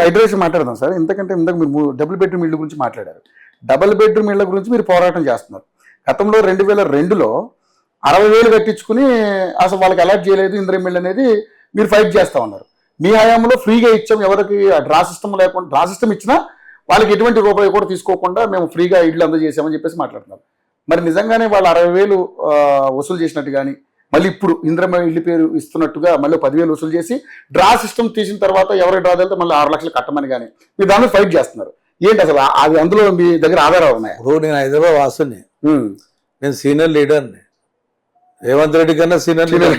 Hydration మాట్లాడదాం sir. ఎందుకంటే ఇందాక మీరు డబుల్ బెడ్రూమ్ ఇళ్ళ గురించి మాట్లాడారు. డబుల్ బెడ్రూమ్ ఇళ్ళ గురించి మీరు పోరాటం చేస్తున్నారు. గతంలో 2002లో 60,000 కట్టించుకుని అసలు వాళ్ళకి అలాట్ చేయలేదు ఇందిరమ్మ ఇళ్ళు అనేది మీరు ఫైట్ చేస్తా ఉన్నారు. మీ హయాంలో ఫ్రీగా ఇచ్చాం, ఎవరికి డ్రా సిస్టమ్ లేకుండా, డ్రా సిస్టమ్ ఇచ్చినా వాళ్ళకి ఎటువంటి రూపాయి కూడా తీసుకోకుండా మేము ఫ్రీగా ఇళ్ళు అందజేసామని చెప్పేసి మాట్లాడుతున్నారు. మరి నిజంగానే వాళ్ళు 60,000 వసూలు చేసినట్టు కానీ, మళ్ళీ ఇప్పుడు ఇందిరమ్మ ఇల్లు పేరు ఇస్తున్నట్టుగా మళ్ళీ 10,000 వసూలు చేసి డ్రా సిస్టమ్ తీసిన తర్వాత ఎవరికి డ్రా వెళ్తే మళ్ళీ 6 లక్షలు కట్టమని కానీ మీరు దాన్ని ఫైట్ చేస్తున్నారు. ఏంటి అసలు అది? అందులో మీ దగ్గర ఆధారాలు ఉన్నాయా? ఇప్పుడు నేను హైదరాబాద్ వాసుని, నేను సీనియర్ లీడర్ని, రేవంత్ రెడ్డి కన్నా సీనియర్ లీడర్.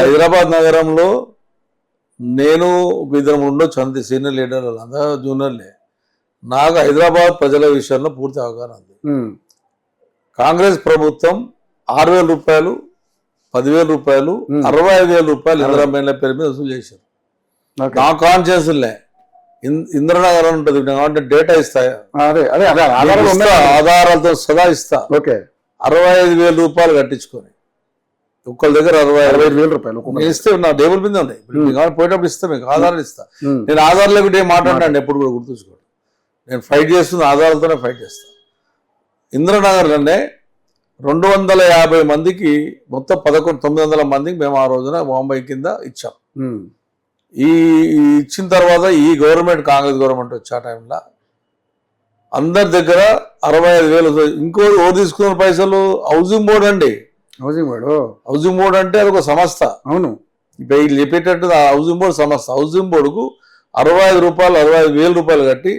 హైదరాబాద్ నగరంలో నేను ఇద్దరు ఉండొచ్చు అంతే, సీనియర్ లీడర్లు అందరూ జూనియర్లే. నాకు హైదరాబాద్ ప్రజల విషయంలో పూర్తి అవగాహన ఉంది. కాంగ్రెస్ ప్రభుత్వం 6,000 రూపాయలు, 10,000 రూపాయలు, 65,000 రూపాయలు ఇందిరమ్మ పేరు మీద వసూలు చేశారు. నా కాన్షియస్లే ఇంద్రనగర్ ఉంటుంది, అంటే డేటా ఇస్తాయా, ఆధారాలతో సదా ఇస్తా. 65,000 రూపాయలు కట్టించుకొని ఒక్కళ్ళ దగ్గర 65,000 రూపాయలు ఇస్తే నా టేబుల్ మీద ఉన్నాయి. పోయేటప్పుడు ఇస్తా, మీకు ఆధారాలు ఇస్తా. నేను ఆధార్ లేకుంటే ఏం మాట్లాడినాను ఎప్పుడు కూడా గుర్తుంచుకోండి. నేను ఫైట్ చేస్తుంది ఆధారాలతోనే ఫైట్ చేస్తాను. ఇంద్రనగర్లోనే 250 మందికి మొత్తం 900 మందికి మేము ఆ రోజున బాంబే కింద ఇచ్చాం. ఈ ఇచ్చిన తర్వాత ఈ గవర్నమెంట్, కాంగ్రెస్ గవర్నమెంట్ వచ్చే టైంలో అందరి దగ్గర 65,000. ఇంకో ఓరు తీసుకున్న పైసలు హౌసింగ్ బోర్డు అండి. హౌసింగ్ బోర్డు అంటే అది ఒక సంస్థ. అవును, ఇప్పుడు చెప్పేటట్టు హౌసింగ్ బోర్డు సంస్థ. హౌసింగ్ బోర్డుకు 65,000 రూపాయలు కట్టి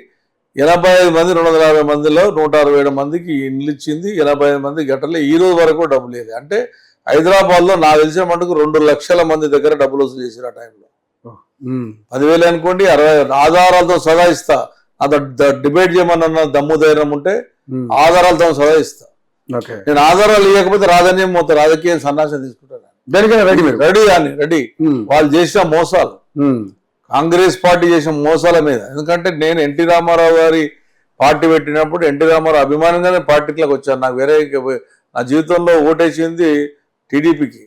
85 మంది, 250 మందిలో 167 మందికి ఇండ్లు ఇచ్చింది. 85 మంది గట్టలే ఈ రోజు వరకు డబ్బులు లేదు. అంటే హైదరాబాద్లో నాకు తెలిసిన మటుకు 2 లక్షల మంది దగ్గర డబ్బులు వసూలు చేశారు ఆ టైంలో. 10,000 అనుకోండి, 60 ఆధారాలతో సదా ఇస్తా. అంత డిబేట్ చేయమన్న దమ్ము ధైర్యం ఉంటే ఆధారాలతో సదా ఇస్తా. నేను ఆధారాలు ఇవ్వకపోతే రాజకీయం మొత్తం రాజకీయ సన్యాసం తీసుకుంటాను. రెడీ వాళ్ళు చేసిన మోసాలు, కాంగ్రెస్ పార్టీ చేసిన మోసాల మీద. ఎందుకంటే నేను ఎన్టీ రామారావు గారి పార్టీ పెట్టినప్పుడు ఎన్టీ రామారావు అభిమానంగానే పార్టీలోకి వచ్చాను. నాకు వేరే నా జీవితంలో ఓటేసింది టీడీపీకి,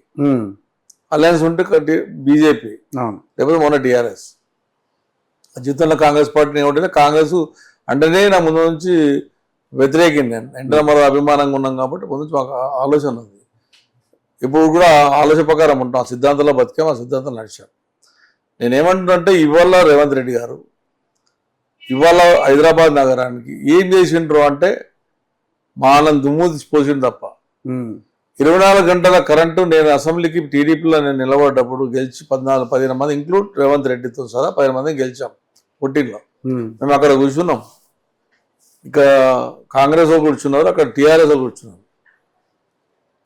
అలయన్స్ ఉంటే బీజేపీ, లేకపోతే మొన్న టీఆర్ఎస్. జీవితంలో కాంగ్రెస్ పార్టీని ఓటే, కాంగ్రెస్ అంటేనే నా ముందు నుంచి వ్యతిరేకింది. నేను ఎన్టీ రామారావు అభిమానంగా ఉన్నాం కాబట్టి ముందు నుంచి మాకు ఆలోచన ఉంది. ఇప్పుడు కూడా ఆలోచన ప్రకారం ఉంటాం. ఆ సిద్ధాంతంలో బతికాం, ఆ సిద్ధాంతం నడిచాం. నేనేమంటున్నంటే ఇవాళ రేవంత్ రెడ్డి గారు ఇవాళ హైదరాబాద్ నగరానికి ఏం చేసిండ్రు అంటే మానం దుమ్ము పోసిండు తప్ప. 24 గంటల కరెంటు. నేను అసెంబ్లీకి టీడీపీలో నేను నిలబడ్డప్పుడు గెలిచి 15 మంది ఇంక్లూడ్ రేవంత్ రెడ్డితో సహా 10 మంది గెలిచాం. 14లో మేము అక్కడ కూర్చున్నాం. ఇక కాంగ్రెస్ వాళ్ళు కూర్చున్నారు, అక్కడ టీఆర్ఎస్ వాళ్ళు కూర్చున్నారు.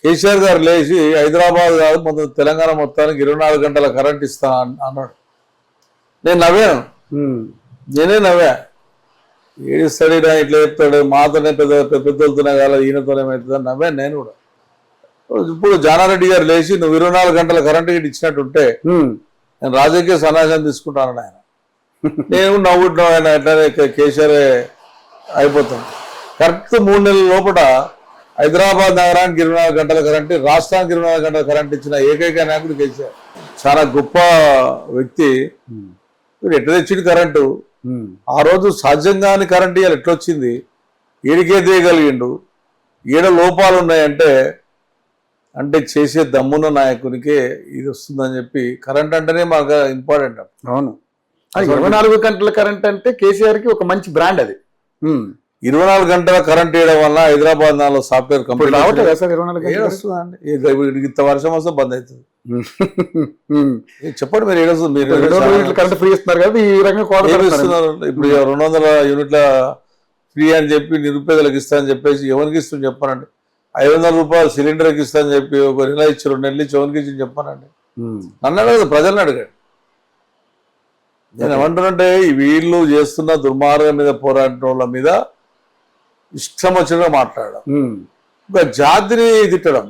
కేసీఆర్ గారు లేచి హైదరాబాద్ కాదు మొత్తం తెలంగాణ మొత్తానికి 24 గంటల కరెంట్ ఇస్తా అన్నాడు. నేను నవ్వాను, నేనే నవ్వా. ఏడిస్తాడు ఇట్లా చెప్తాడు, మాతోనే పెద్దలతోనే కాదు ఈయనతోనే అవుతుందని నవ్వాను నేను కూడా. ఇప్పుడు జానారెడ్డి గారు లేచి నువ్వు 24 గంటల కరెంట్ గిట్ ఇచ్చినట్టుంటే నేను రాజకీయ సన్యాసం తీసుకుంటానని ఆయన. నేను నవ్వుతున్నాను, ఆయన ఎట్లానే కేసీఆర్ అయిపోతాను. కరెక్ట్ 3 నెలల లోపల హైదరాబాద్ నగరానికి 24 గంటల కరెంటు, రాష్ట్రానికి 24 గంటల కరెంట్ ఇచ్చిన ఏకైక నాయకుడు కేసీఆర్. చాలా గొప్ప వ్యక్తి. మీరు ఎట్లా తెచ్చింది కరెంటు? ఆ రోజు సాధ్యంగాని కరెంట్ ఇవాళ ఎట్లొచ్చింది? ఏడికే తీయగలిగిండు? ఏడ లోపాలు ఉన్నాయంటే అంటే చేసే దమ్మున్న నాయకునికే ఇది వస్తుందని చెప్పి. కరెంట్ అంటేనే మాకు ఇంపార్టెంట్. అవును, 24 గంటల కరెంట్ అంటే కేసీఆర్కి ఒక మంచి బ్రాండ్ అది. 24 గంటల కరెంట్ వేయడం వల్ల హైదరాబాద్ నాలో సాఫ్ట్వేర్ కంపెనీ వస్తుందండి. ఇంత వర్షం వస్తే బంద్ అవుతుంది. చెప్పండి మీరు ఏడొస్తుంది? మీరు కరెంట్ ఫ్రీ ఇస్తున్నారు కదా, ఈ రకంగా ఇస్తున్నారు. ఇప్పుడు 200 యూనిట్ల ఫ్రీ అని చెప్పి నిరుపేదలకు ఇస్తా అని చెప్పేసి ఎవరికి ఇస్తుంది చెప్పానండి. 500 రూపాయలు సిలిండర్కి ఇస్తా అని చెప్పి 1 నెల ఇచ్చి 2 నెలలు ఇచ్చి ఎవరికి ఇచ్చి చెప్పానండి. నన్ను అడగదు, ప్రజలను అడిగాడు. నేను ఏమంటానంటే వీళ్ళు చేస్తున్న దుర్మార్గం మీద పోరాటం మీద ఇష్టం వచ్చినట్టు మాట్లాడడం, ఒక జాతిని తిట్టడం.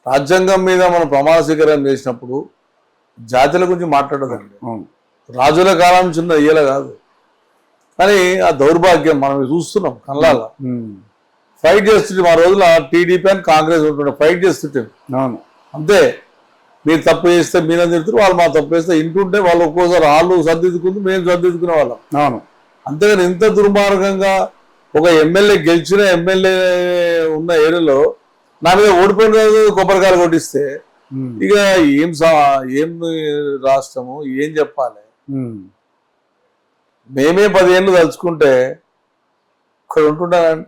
రాజ్యాంగం మీద మనం ప్రమాణ స్వీకారం చేసినప్పుడు జాతుల గురించి మాట్లాడదండి. రాజుల కాలం చిన్న ఇయ్యల కాదు. కానీ ఆ దౌర్భాగ్యం మనం చూస్తున్నాం కళ్ళాల. ఫైట్ చేస్తుంటే మా రోజుల టీడీపీ అని కాంగ్రెస్ ఉంటుండే, ఫైట్ చేస్తుంటే అంతే. మీరు తప్పు చేస్తే మీరే తిరుగుతారు, వాళ్ళు మా తప్పు చేస్తే ఇంటుంటే వాళ్ళు ఒక్కోసారి వాళ్ళు సర్దిద్దుకుంటూ మేము సర్దిద్దుకునే వాళ్ళం. అవును. అంతేగాని ఇంత దుర్మార్గంగా ఒక ఎమ్మెల్యే గెలిచిన ఎమ్మెల్యే ఉన్న ఏరియాలో నా మీద ఓడిపోయిన రోజు కొబ్బరికాయలు కొట్టిస్తే ఇక ఏం రాష్ట్రము ఏం చెప్పాలి? మేమే 10 ఏళ్ళు తలుచుకుంటే ఇక్కడ ఉంటుంటానండి.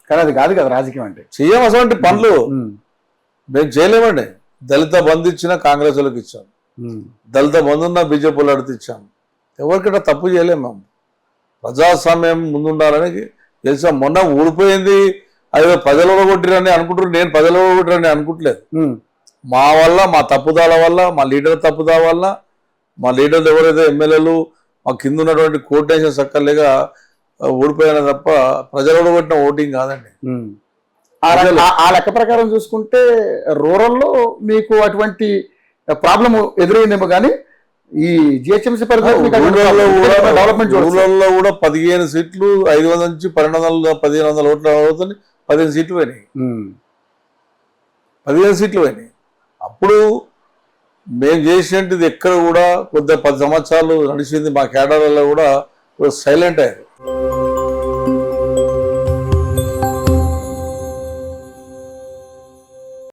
కానీ అది కాదు కదా రాజకీయం అంటే. చెయ్యం అటువంటి పనులు మేము చేయలేమండి. దళిత బంధు ఇచ్చినా కాంగ్రెస్ వాళ్ళకి ఇచ్చాం, దళిత బంధు ఉన్న బీజేపీ వాళ్ళకి ఇచ్చాం. ఎవరికైనా తప్పు చేయలేము మేము. ప్రజాస్వామ్యం ముందుండాలని తెలిసాం. మొన్న ఊడిపోయింది అదే ప్రజలు కొట్టిరని అనుకుంటారు, నేను ప్రజలు కొట్టిరని అనుకుంటలేదు. మా వల్ల, మా తప్పుదాల వల్ల, మా లీడర్ తప్పుదాల వల్ల, మా లీడర్లు ఎవరైతే ఎమ్మెల్యేలు మా కింద ఉన్నటువంటి కోటేషన్ సక్కర్లేగా ఓడిపోయినా తప్ప ప్రజలు కొట్టిన ఓటింగ్ కాదండి. ఆ లెక్క ప్రకారం చూసుకుంటే రూరల్లో మీకు అటువంటి ప్రాబ్లం ఎదురైందేమో కానీ ఈ జిహెచ్ఎంసీ డెవలప్మెంట్ ఊళ్ళల్లో కూడా 15 సీట్లు 500 నుంచి 1200-1500 ఓట్లు అవుతుంది. 15 సీట్లు పోయినాయి, 15 సీట్లు పోయినాయి. అప్పుడు మేము చేసినట్టుది ఎక్కడ కూడా కొద్దిగా 10 సంవత్సరాలు నడిచింది. మా కేడర్లలో కూడా సైలెంట్ అయ్యారు.